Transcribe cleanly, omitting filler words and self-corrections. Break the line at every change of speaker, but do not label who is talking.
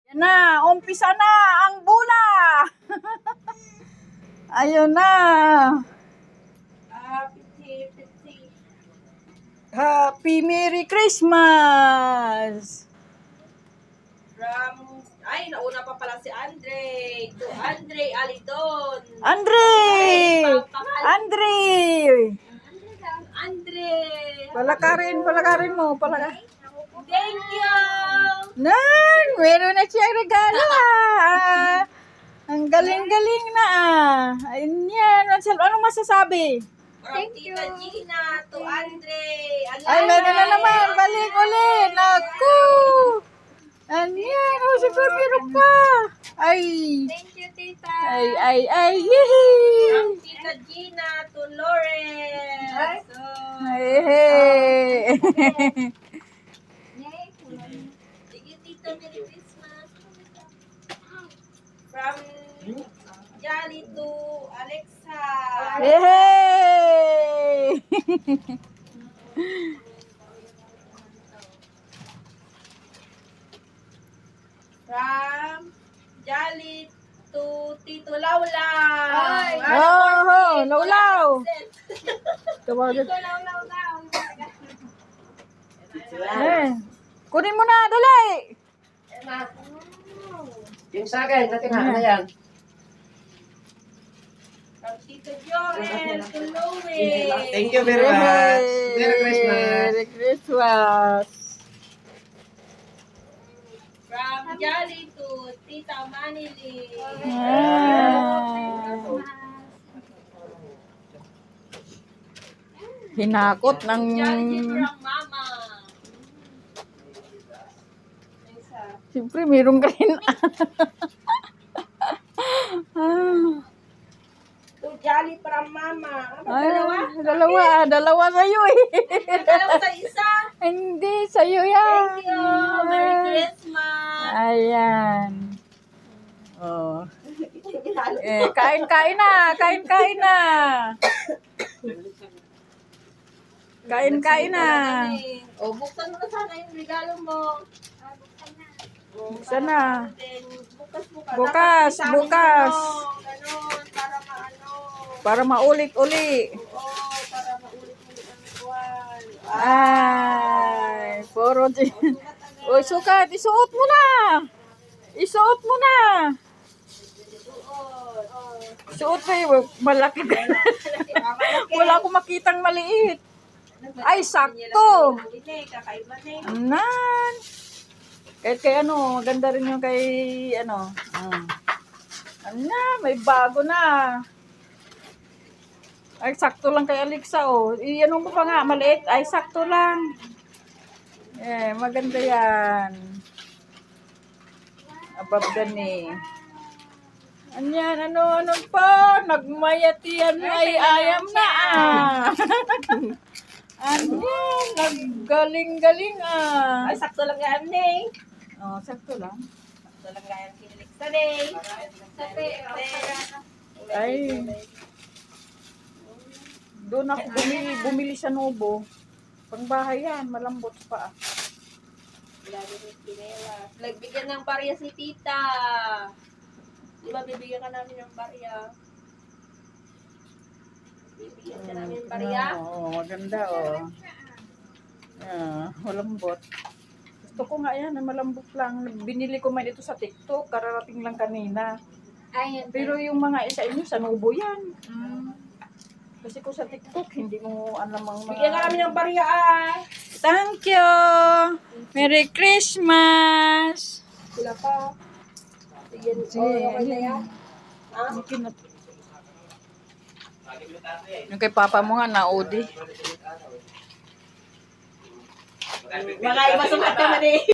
Yan na, umpisa na ang bula. Ayun na. Happy Merry Christmas.
Nauna pa pala si Andre. To Andre Alidon.
Andre!
Andre!
Palakarin mo.
Thank you!
Nan, meron na siyang regalo ah. Ang galing-galing na ah. Ayun yan. Anong masasabi?
From Tita Gina to Andre.
Ay, meron na naman. Balik ulit. Naku! Ayan. Oh, siguro meron pa. Ay.
Thank you, Tita.
Ay. Yehey!
From Tita Gina to Lawrence.
Hey.
Sige, Tita, Merry Christmas. From Jolly to Alexa.
Yehey!
From Jolly to Tito Laula.
Oh, Laulaw. Tawagin.
Tito Laula daw.
Eh, kunin mo na, dali.
Yung sa akin, natin na yan.
From Tito Joel to Louie.
Thank you very much. Merry Christmas.
Merry Christmas.
From Jolly to Tita Manili.
Hinakot ng...
Jolly from Mama.
Siyempre, mayroong ka rin.
To Jolly from Mama.
Dalawa sa'yo eh.
Dalawa sa isa.
Hindi, sa'yo yan.
Thank you. Merry Christmas.
Ayan. Oh. Kain na. Kain na.
O, buksan mo na sana yung regalo mo.
Buksan na.
Then,
Bukas.
Ganun, para maano.
Para maulit-uli.
Oo, para maulit-ulit ang ritual.
Ay, puro din. Uy, sukat. Isuot mo na. Isuot mo na. Suot mo yung malaki. Wala akong makitang maliit. Ay, sakto.
Kakaiba na eh.
Nan. Kahit kay ano, maganda rin yung kay ano. May bago na. Ay, sakto lang kay Alexa, oh. Iyan mo pa nga, maliit. Ay, sakto lang. Eh, maganda yan. Above gani. Anyan, ano pa? Nagmayatian ay ayam na ah. Anyan, naggaling-galing ah.
Ay, sakto lang yan eh.
Oh, sakto lang.
Sakto lang yan kinilig sa day.
Ay. Doon ako bumili sa Nobo. Pangbahay yan, malambot pa.
Nagbigyan ng barya si tita. Di ba bibigyan ka namin ng barya? Bibigyan ka namin ng barya?
Oo, maganda oh. Malambot. Gusto ko nga yan, malambot lang. Binili ko man ito sa TikTok, kararating lang kanina. Pero yung mga isa inyo, sa Nobo yan. Kasi ko sa TikTok, hindi mo alam ang mga...
Bigyan ka namin ng barya ay.
Thank you! Merry Christmas!
Sila pa. Bigyan
Sige,
okay na yan. Ha?
Yung kay papa mo nga, naudi.
Mga iba sumat naman eh.